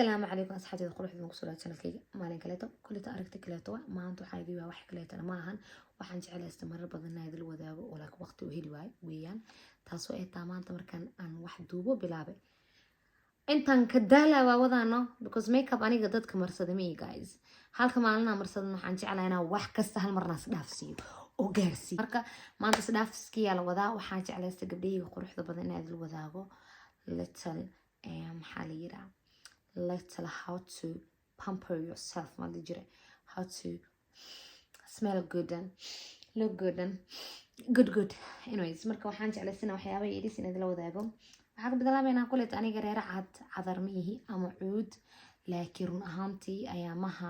السلام عليكم أصحابي قروح idinku soo channelkayga maalin kaleeto kulita aragti kaleeto maanta waxa idin wax kaleeto ma ahan waxaan jecelahay marar badan inaan idin wadaago oo laakiin waqti u heli waay weeyaan taasoo ay taa maanta markaan aan wax duubo bilaabay intaan ka daalaa wadaano because makeup aniga dadka marsada me guys halka maalina marsada waxaan jecelahay inaan wax kasta hal marna isdhaafsiyo oo gaarsiiyo marka maanta isdhaafsiskiya la wadaa waxaan jecelahay gabdhayga quruxda badan inaan idin wadaago little maxaa la yiraahdaa little how to pamper yourself how to smell good and look good and good anyways marka waxaan jeclaysanaa waxyaabaha yidhi in idin la wadaago waxaa ka bilaabeenaa kuleet aniga reer cadar mihi ama cuud laakiin run ahaantii ayaamaha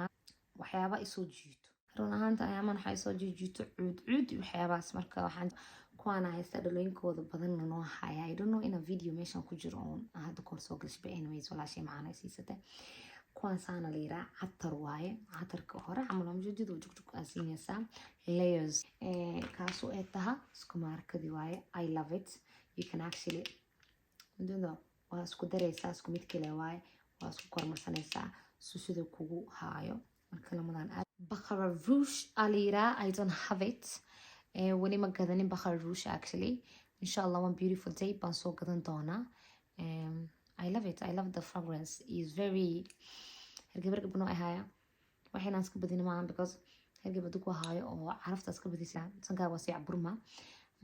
waxyaaba isoo jiito run ahaantii ayaaman waxaa isoo jiito cuud waxyaabahaas marka waxaan kuwaana haysta dhalooyinkooda badan noo haya I don't know in a video meeshan ku jiro oon hadda kor soo galshay but anyways walaashay macaan siisatay kuwan saana la yiraa catar waaye catarka hore camal aan joojido jugtug asinaysa layers kaasu ay tahay isku markadi waaye I love it you can actually do waa isku dareysaa isku mid kale waaye waa isku kormarsanaysaa sida kugu haayo marka lamadan Baccarat Rouge alira I don't have it wani ma gadanin Baccarat Rouge actually inshallah one beautiful day baan soo gadan doonaa I love it I love the fragrance is very hergeberga bano ahaya waxaan iska badina maahan because hergebadu ku haayo oo carafta iska badisa sanka waa si burma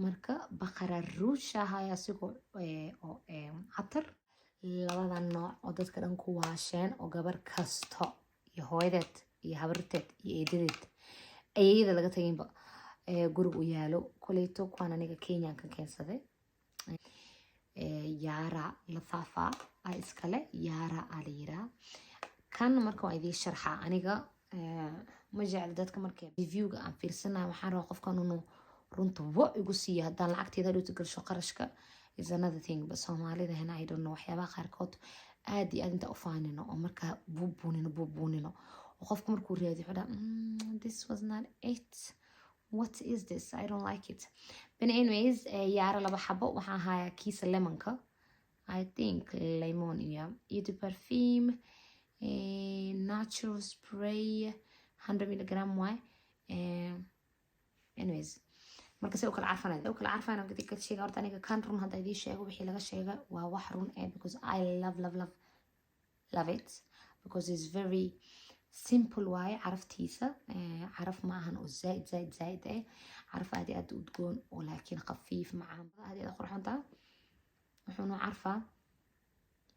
marka Baccarat Rouge ahaya sigo oo catar labada nooc oo dadka dhan ku waasheen oo gabar kasto iyo hooyadeed iyo habarteed iyo eedadeed ayayda laga tageenba guriga u yaalo kuleeto kuwan aniga Kenya ka keensaday Yara Lathafa ay iskale Yara alira kan marka waa idin sharxa aniga ma jecel dadka markay review-ga aan fiirsanayo waxaan rabaa qofkan inuu runta waa igu siiyo haddaan lacagteeda dhigto galsho qarashka is another thing but Soomaalida hena I don't know waxyaabaha qaarkood aad iyo aad inta u faanino oo marka buubunino oo qofka markuu raadiyo xidha this was not it what is this I don't like it but anyways Yara laba xabo waxaan hayaa kiisa lemonka I think lemon yeah eau perfume natural spray 100 mg way anyways marka say u kala carfanay gadi ka sheega horta aniga kan run hadda idin sheego wixii laga sheega waa wax run because I love it because it's very simple way عرفتيسا عرف معهن زايد عرف هذه أد تكون ولكن خفيف معهم هذه أخر حنطة وحنو عارفة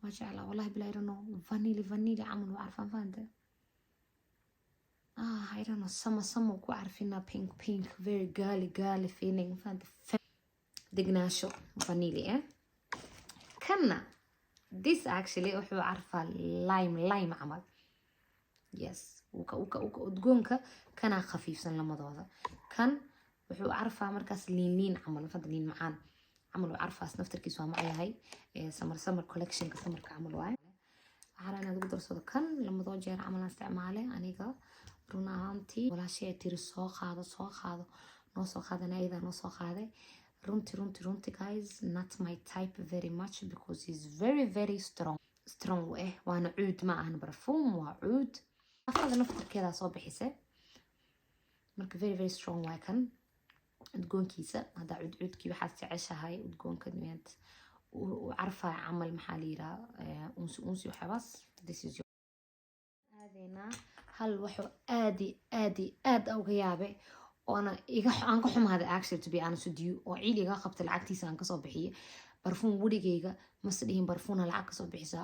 ما شاء الله والله بلا يرنو فانيلي عملوا عارفة فانت I don't know سما وكو عارفينها pink very girly feeling فانت دقناشو فانيلي كنا this actually وحو عارفة lime عمل yes udgoonka kana khafiifsan lamadooda kan wuxuu arfaa markaas liin camal fadliin macaan camal arfaas naftarkiisu waa macayahay summer collection ka summerka camal waay waxaan ugu darsado kan lamadoo jeer camal aan isticmaalay aniga run ahaantii walaashay tiri soo qaado noo soo qaadanayda noo soo qaaday runti guys not my type very much because it's very strong waana cuud ma ahan perfume waa cuud afada naftarkeeda soo bixisay marka very strong waa kan udgoonkiisa hada cuudkii waxa jeceshahay udgoonka niyaad u carfaa camal maxaa la yiraahdaa unsi waxaas this is aadena hal wuxuu aad uga yaabay oona aan ka xumaaday actually to be honest with you oo ciiliga qabta lacagtiisa aan ka soo bixiyay barfuun wadigeyga ma sadhiin barfuuna lacag ka soo bixisa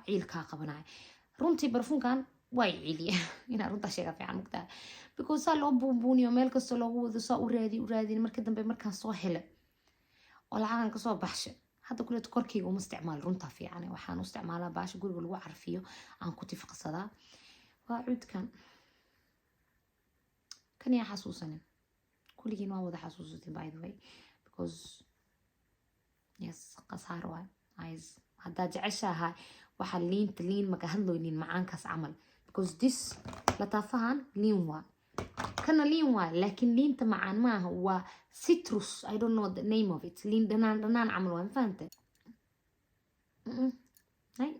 ciilka qabanay runtii barfuunkan way ciiliya ina runta sheega fiican mugtaa because saa loo buuniyo meel kasta loogu wado saa u raadi markii dambe markaan soo helay oo lacagan ka soo baxshay hadda kuleet korkeyga uma isticmaal runta fiican waxaan u isticmaalaa baasha guriga lagu carfiyo aan ku tifqsadaa waa cuudkan kan yaa xasuusanin kulligiin waa wada xasuusatin by the way because yes qasaar waay eyes haddaa jeceshahay waxa liin maka hadloonin macaankaas camal because this latafahan liin waa kana liin waa laakiin liinta macaan maaha waa citrus I don't know the name of it liin dhanaan camal waa fahantay hay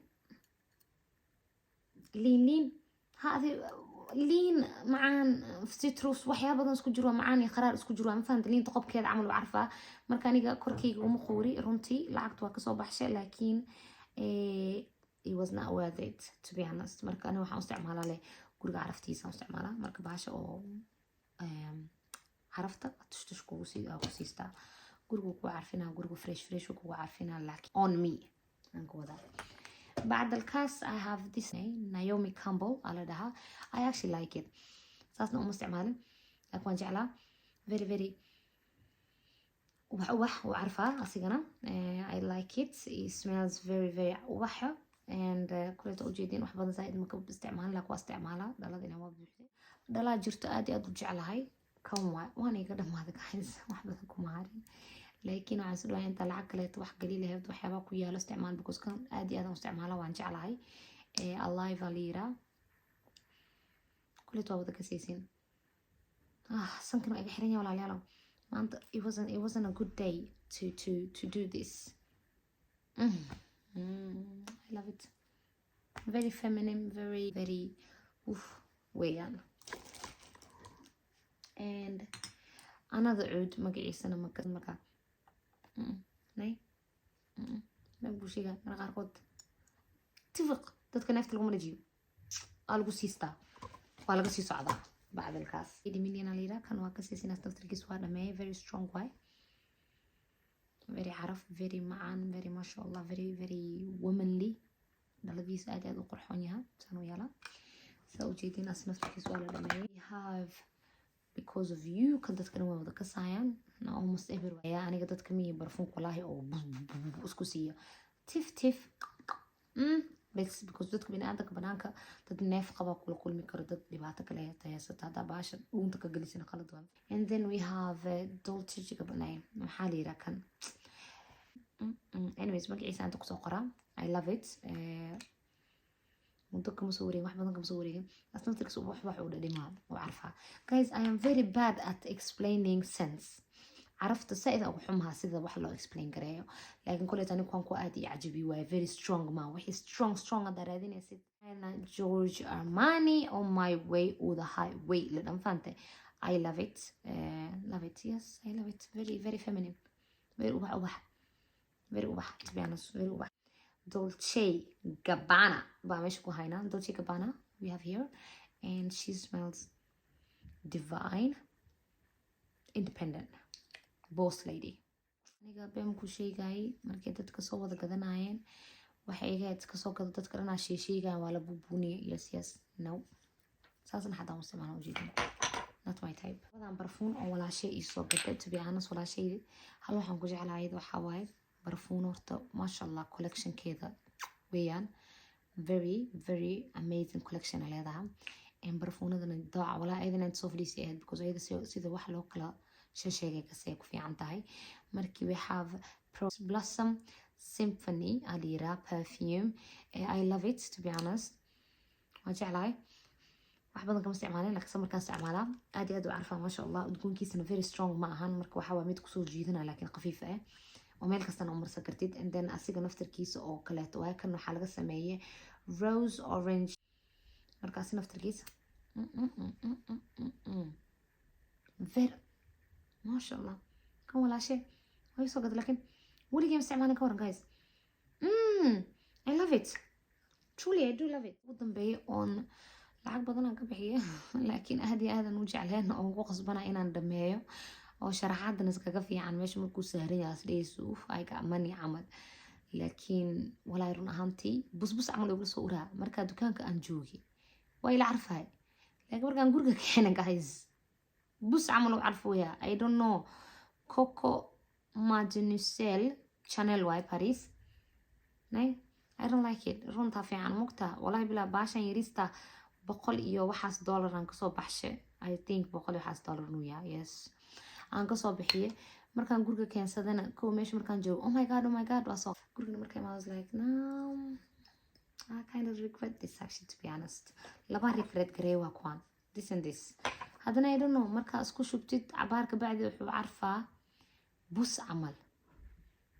لين هذه لين معان citrus waxyaabo badan isku jiro macaan iyo qaraar isku jiro ma fahanti liin qobkeeda camal u carfaa marka aniga korkeyga uma qoori runtii lacagtu waa kasoo baxshay laakiin it was not worth it to be honest marka aniga waxaan u isticmaalaa leh guriga caraftiisa u isticmaalaa marka baasha oo carafta tushtush kugu siistaa gurigu ku carfinaa gurigu fresh kugu carfinaa laakiin on me aan ku wadaa بعد الكاس I have this Naomi Campbell على لها I actually like it ساسنا أم استعماله أكون جعلها very very وح وعارفة أصيغنا I like it smells very very وح and كل توجدين وح بدن زائد مكب استعمال لك واستعمالها دلا دينا ما بيجي دلا جرت أدي أدو جعلها هاي كم وأنا يقدر ما هذا كحيز وح بدنكم عارين لكن waxaan soo dhawayn inta lacag kale wax gali lahayd waxyaabo ku yaalo isticmaal because kan aad iyo aad u isticmaala waan jeclahay alive alira kulli wada ka siisin sankan ay xiran yahay walaalayaal maanta it wasn't a good day to do this I love it very feminine very very weyan and another oud magaciisana marka ناي ما بوشيغا أنا قارقود اتفق dadka neefta lagu manajiyo aa lagu siistaa waa laga sii socdaa بعد الكاس إيدي مني أنا ليرا كان واقع سيسي ناس تفترقس وانا ماي very strong way very عرف very معان very ما شاء الله very very womanly دلقيس آدي أدو قرحونيها سانو يالا سو جيدي ناس نفترقس وانا ماي have because of you كان dadka dhan way wada kasayaan na almost everywhere yaa aniga dadka miyi barfuunka wallaahi oo isku siiyo tif bas because dadka bini'aadamka banaanka dad neef qaba kula kulmi karo dad dhibaato kale haysta hadda baasha dhuunta ka galisana qalad waa and then we have Dolce Gabbana maxaa la yiraahdaa kan anyways magaciisa inta kusoo qoraa I love it مدة كم صوري واحد بدن كم صوري أصلاً تكسب واحد وديما وعارفها guys I am very bad at explaining sense عرفت السائدة أو حمها سيدة واحد لو explain كريه لكن كل تاني كون كوادي يعجبي واي very strong ما وهي strong هذا هذين يصير أنا جورج أرماني on my way or the highway لأن فهمت I love it yes I love it very very feminine very واحد very واحد to be honest very واحد Dolce Gabbana Dolce Gabbana we have here and she smells divine independent boss lady aniga been ku sheegay markay dadka soo wada gadanayeen waxay ahayd ka soo gado dadka dhanaa sheegayaan waa la buubuniye yes no saasan xataa u isticmaalo ujeedin not my type wadan barfuun oo walaashay ii soo gaday to be honest walaashay hal waxaan ku jeclahay waxa waaye barfuun horta masha Allah collection keeda weeyaan very very amazing collection leedahay in barfuunadana daaca wala aydan inta soo fadhiisay ahayd because ayada sida wax loo kala sheegay ka say ku fiican tahay markii we have Blossom Symphony alira perfume I love it to be honest waa jeclahay wax badan kama isticmaalin laakiin markaan isticmaalaa aad iyo aad u carfaa masha Allah udgoonkiisana very strong ma ahan marka waxa waa mid ku soo jiidana laakiin khafiif ah وميل كستنا عمر سكرتيد and then أسيق نفتر كيس أو كلات وهكذا حلقة سمية rose orange مركاسي نفتر كيس فير ما شاء الله كم ولا شيء هاي صقد لكن ولي جيم استعمالي كورن guys I love it truly I do love it ودن بي on lacag badan aan ka bixiyo laakiin aad iyo aad aan u jeclahay oo ugu qasbana inaan dhameeyo oo sharaxaadna iskaga fiican meesha markuu saaran yahay asdheesu ay ka amani camal laakiin walaa run ahaantii busbus camal ugu soo uraa marka dukaanka aan joogi way la carfay laakiin markaan guriga keenan guys bus camal u carfooya I don't know Coco Mademoiselle Chanel way Paris nay I don't like it runta fiican mugta walaa bila baashan yarista boqol iyo waxaas dollar aan ka soo baxshay I think boqol iyo waxaas dollar nuu yahay yes aan ka soo bixiye markaan guriga keensadana ko meesha markaan joogo oh my god waa soo guriga markaan I was like no I kind of regret this actually to be honest laba regret garey waa kuwan this and this hadana I don't know markaa isku shubtid cabaarka bacdi wuxuu carfaa bus camal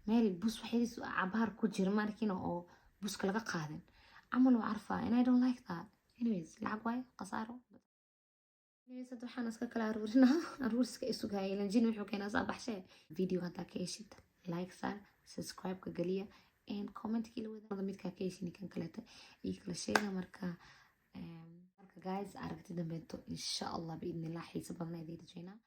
meel bus waxaydiis cabaar ku jira markiina oo buska laga qaadin عمل وعرفة and I don't like that. anyways لعب واي قصاره. anyways هاد waxaan iska kala aruurinaa aruuriska isugaya ilan jin wuxuu keenaa soo baxshee video haddaa ka heshid like saar subscribe ka galiya and comment kii la wadaagda midkaa ka heshin kan kaleeto iyo kala sheega marka guys aragti dambeento insha allah biidnillah xiisa badan ay rajaynaa